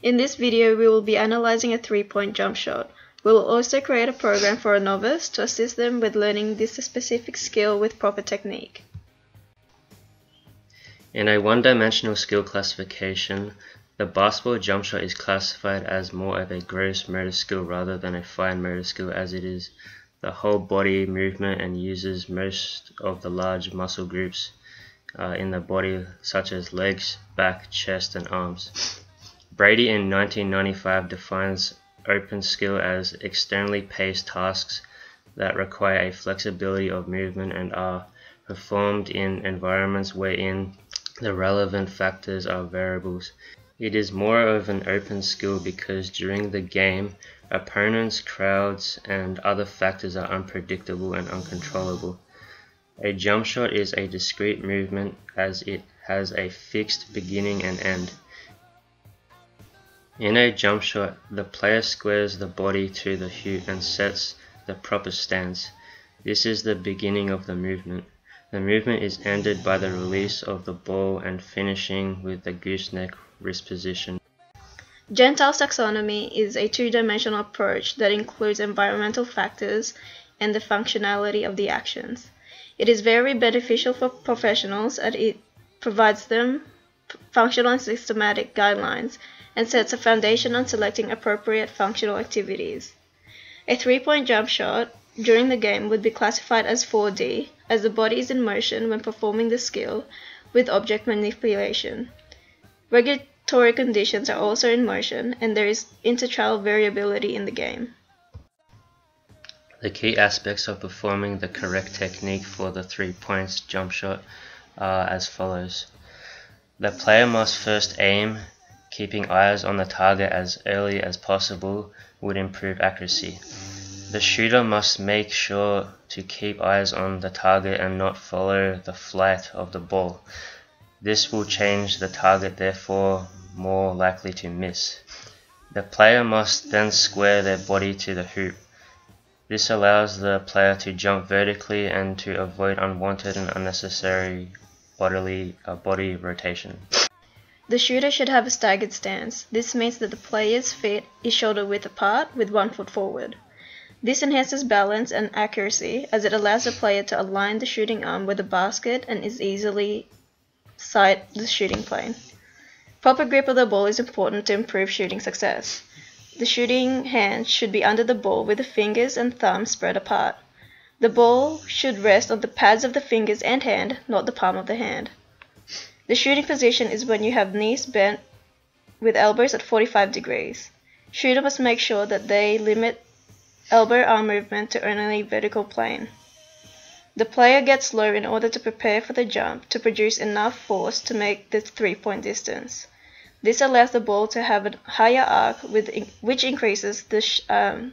In this video, we will be analyzing a three-point jump shot. We will also create a program for a novice to assist them with learning this specific skill with proper technique. In a one-dimensional skill classification, the basketball jump shot is classified as more of a gross motor skill rather than a fine motor skill, as it is the whole body movement and uses most of the large muscle groups in the body, such as legs, back, chest, and arms. Brady in 1995 defines open skill as externally paced tasks that require a flexibility of movement and are performed in environments wherein the relevant factors are variables. It is more of an open skill because during the game, opponents, crowds, and other factors are unpredictable and uncontrollable. A jump shot is a discrete movement as it has a fixed beginning and end. In a jump shot, the player squares the body to the hoop and sets the proper stance. This is the beginning of the movement. The movement is ended by the release of the ball and finishing with the gooseneck wrist position. Gentile's taxonomy is a two-dimensional approach that includes environmental factors and the functionality of the actions. It is very beneficial for professionals as it provides them functional and systematic guidelines and sets a foundation on selecting appropriate functional activities. A three-point jump shot during the game would be classified as 4D, as the body is in motion when performing the skill with object manipulation. Regulatory conditions are also in motion, and there is intertrial variability in the game. The key aspects of performing the correct technique for the 3 points jump shot are as follows. The player must first aim. Keeping eyes on the target as early as possible would improve accuracy. The shooter must make sure to keep eyes on the target and not follow the flight of the ball. This will change the target, therefore more likely to miss. The player must then square their body to the hoop. This allows the player to jump vertically and to avoid unwanted and unnecessary body rotation. The shooter should have a staggered stance. This means that the player's feet is shoulder width apart with 1 foot forward. This enhances balance and accuracy as it allows the player to align the shooting arm with the basket and is easily sight the shooting plane. Proper grip of the ball is important to improve shooting success. The shooting hand should be under the ball with the fingers and thumb spread apart. The ball should rest on the pads of the fingers and hand, not the palm of the hand. The shooting position is when you have knees bent with elbows at 45 degrees. Shooter must make sure that they limit elbow arm movement to only vertical plane. The player gets low in order to prepare for the jump to produce enough force to make the 3-point distance. This allows the ball to have a higher arc which increases the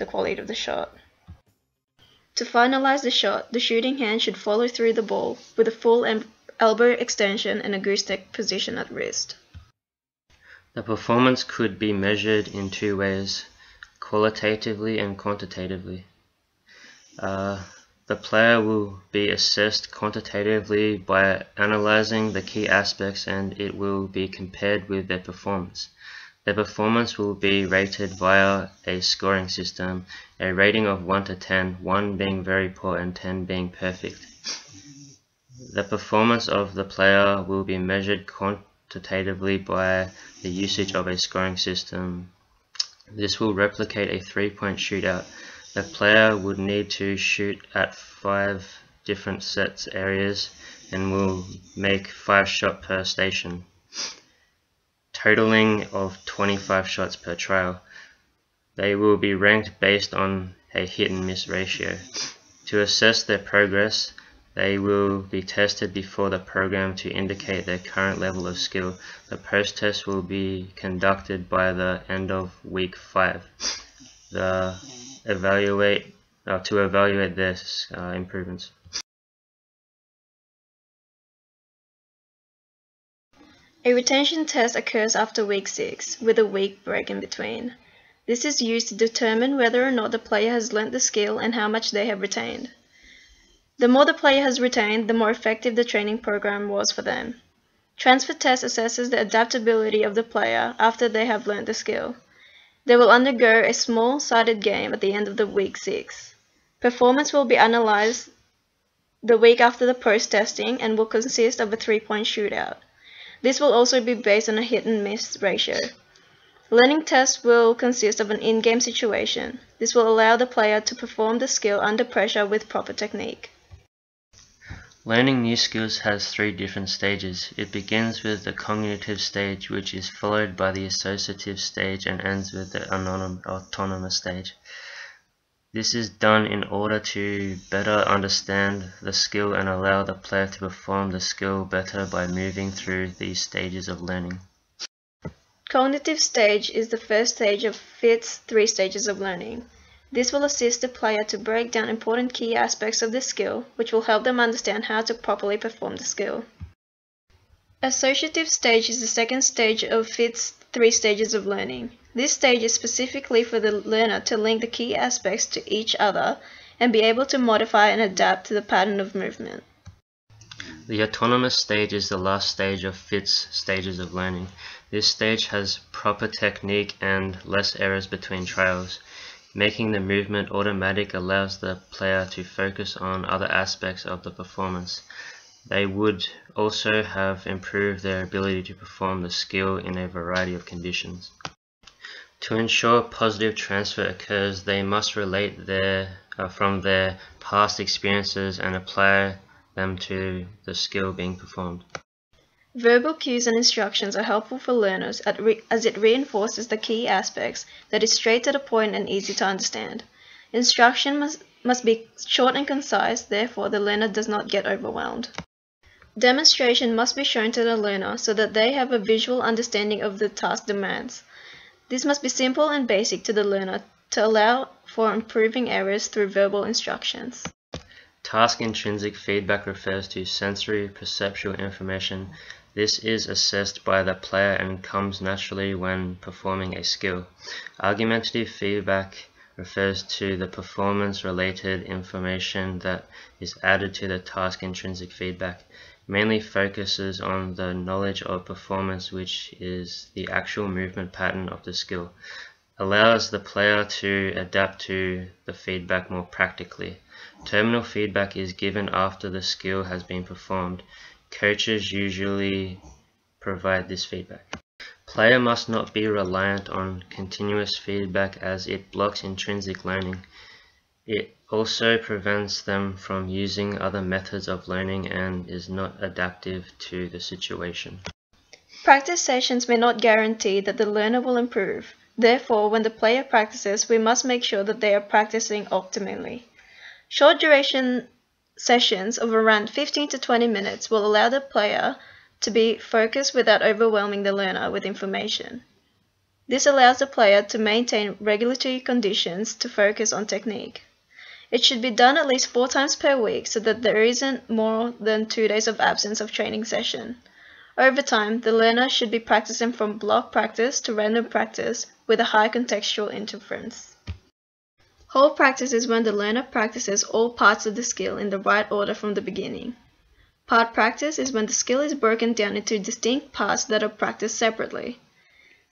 quality of the shot. To finalize the shot, the shooting hand should follow through the ball with a full elbow extension and a gooseneck position at wrist. The performance could be measured in 2 ways, qualitatively and quantitatively. The player will be assessed quantitatively by analyzing the key aspects, and it will be compared with their performance. Their performance will be rated via a scoring system, a rating of 1 to 10, 1 being very poor and 10 being perfect. The performance of the player will be measured quantitatively by the usage of a scoring system. This will replicate a 3-point shootout. The player would need to shoot at 5 different sets areas and will make 5 shots per station, totaling of 25 shots per trial. They will be ranked based on a hit and miss ratio. To assess their progress, they will be tested before the program to indicate their current level of skill. The post-test will be conducted by the end of week 5 to evaluate their improvements. A retention test occurs after week 6, with a week break in between. This is used to determine whether or not the player has learnt the skill and how much they have retained. The more the player has retained, the more effective the training program was for them. Transfer test assesses the adaptability of the player after they have learned the skill. They will undergo a small-sided game at the end of the week 6. Performance will be analyzed the week after the post-testing and will consist of a 3-point shootout. This will also be based on a hit and miss ratio. Learning tests will consist of an in-game situation. This will allow the player to perform the skill under pressure with proper technique. Learning new skills has 3 different stages. It begins with the cognitive stage, which is followed by the associative stage and ends with the autonomous stage. This is done in order to better understand the skill and allow the player to perform the skill better by moving through these stages of learning. Cognitive stage is the first stage of FIT's 3 stages of learning. This will assist the player to break down important key aspects of the skill, which will help them understand how to properly perform the skill. Associative stage is the second stage of FIT's 3 stages of learning. This stage is specifically for the learner to link the key aspects to each other and be able to modify and adapt to the pattern of movement. The autonomous stage is the last stage of FIT's stages of learning. This stage has proper technique and less errors between trials. Making the movement automatic allows the player to focus on other aspects of the performance. They would also have improved their ability to perform the skill in a variety of conditions. To ensure positive transfer occurs, they must relate from their past experiences and apply them to the skill being performed. Verbal cues and instructions are helpful for learners as it reinforces the key aspects that is straight to the point and easy to understand. Instruction must be short and concise, therefore the learner does not get overwhelmed. Demonstration must be shown to the learner so that they have a visual understanding of the task demands. This must be simple and basic to the learner to allow for improving errors through verbal instructions. Task intrinsic feedback refers to sensory perceptual information. This is assessed by the player and comes naturally when performing a skill. Argumentative feedback refers to the performance-related information that is added to the task intrinsic feedback. Mainly focuses on the knowledge of performance, which is the actual movement pattern of the skill. Allows the player to adapt to the feedback more practically. Terminal feedback is given after the skill has been performed. Coaches usually provide this feedback. Player must not be reliant on continuous feedback as it blocks intrinsic learning. It also prevents them from using other methods of learning and is not adaptive to the situation. Practice sessions may not guarantee that the learner will improve. Therefore, when the player practices, we must make sure that they are practicing optimally. Short duration sessions of around 15 to 20 minutes will allow the player to be focused without overwhelming the learner with information. This allows the player to maintain regulatory conditions to focus on technique. It should be done at least 4 times per week so that there isn't more than 2 days of absence of training session. Over time, the learner should be practicing from block practice to random practice with a high contextual interference. Whole practice is when the learner practices all parts of the skill in the right order from the beginning. Part practice is when the skill is broken down into distinct parts that are practiced separately.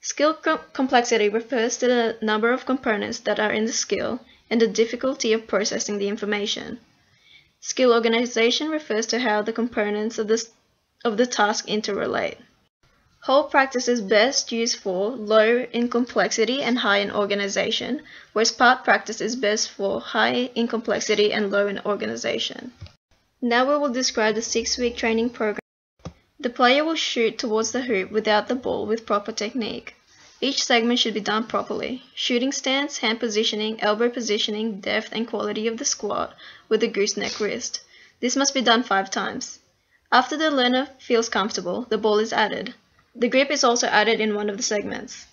Skill complexity refers to the number of components that are in the skill and the difficulty of processing the information. Skill organization refers to how the components of the task interrelate. Whole practice is best used for low in complexity and high in organization, whereas part practice is best for high in complexity and low in organization. Now we will describe the 6-week training program. The player will shoot towards the hoop without the ball with proper technique. Each segment should be done properly. Shooting stance, hand positioning, elbow positioning, depth and quality of the squat with a gooseneck wrist. This must be done 5 times. After the learner feels comfortable, the ball is added. The grip is also added in one of the segments.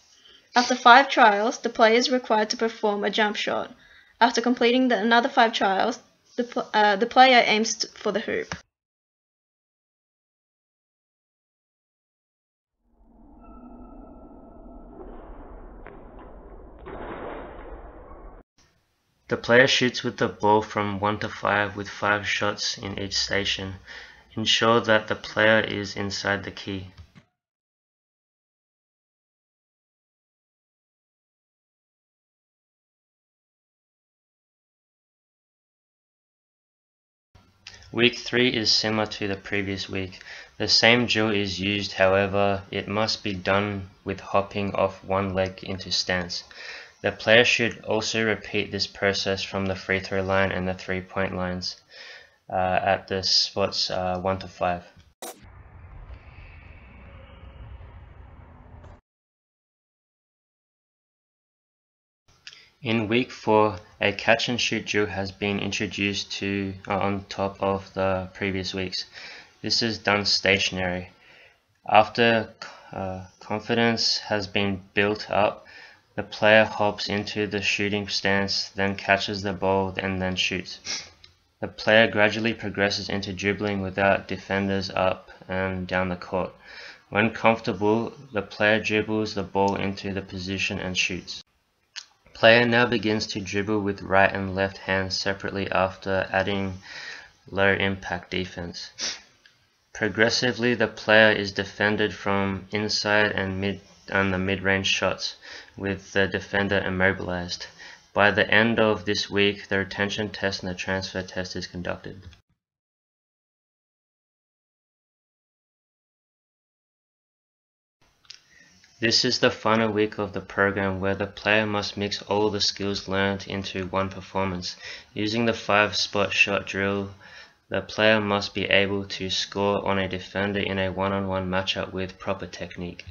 After 5 trials, the player is required to perform a jump shot. After completing another 5 trials, the player aims for the hoop. The player shoots with the ball from 1 to 5 with 5 shots in each station. Ensure that the player is inside the key. Week 3 is similar to the previous week. The same drill is used, however, it must be done with hopping off one leg into stance. The player should also repeat this process from the free throw line and the 3-point lines at the spots 1 to 5. In week 4, a catch and shoot drill has been introduced on top of the previous weeks. This is done stationary. After confidence has been built up, the player hops into the shooting stance, then catches the ball and then shoots. The player gradually progresses into dribbling without defenders up and down the court. When comfortable, the player dribbles the ball into the position and shoots. Player now begins to dribble with right and left hands separately after adding low impact defense. Progressively, the player is defended from inside and the mid-range shots, with the defender immobilized. By the end of this week, the retention test and the transfer test is conducted. This is the final week of the program where the player must mix all the skills learned into one performance. Using the 5-spot shot drill, the player must be able to score on a defender in a one-on-one matchup with proper technique.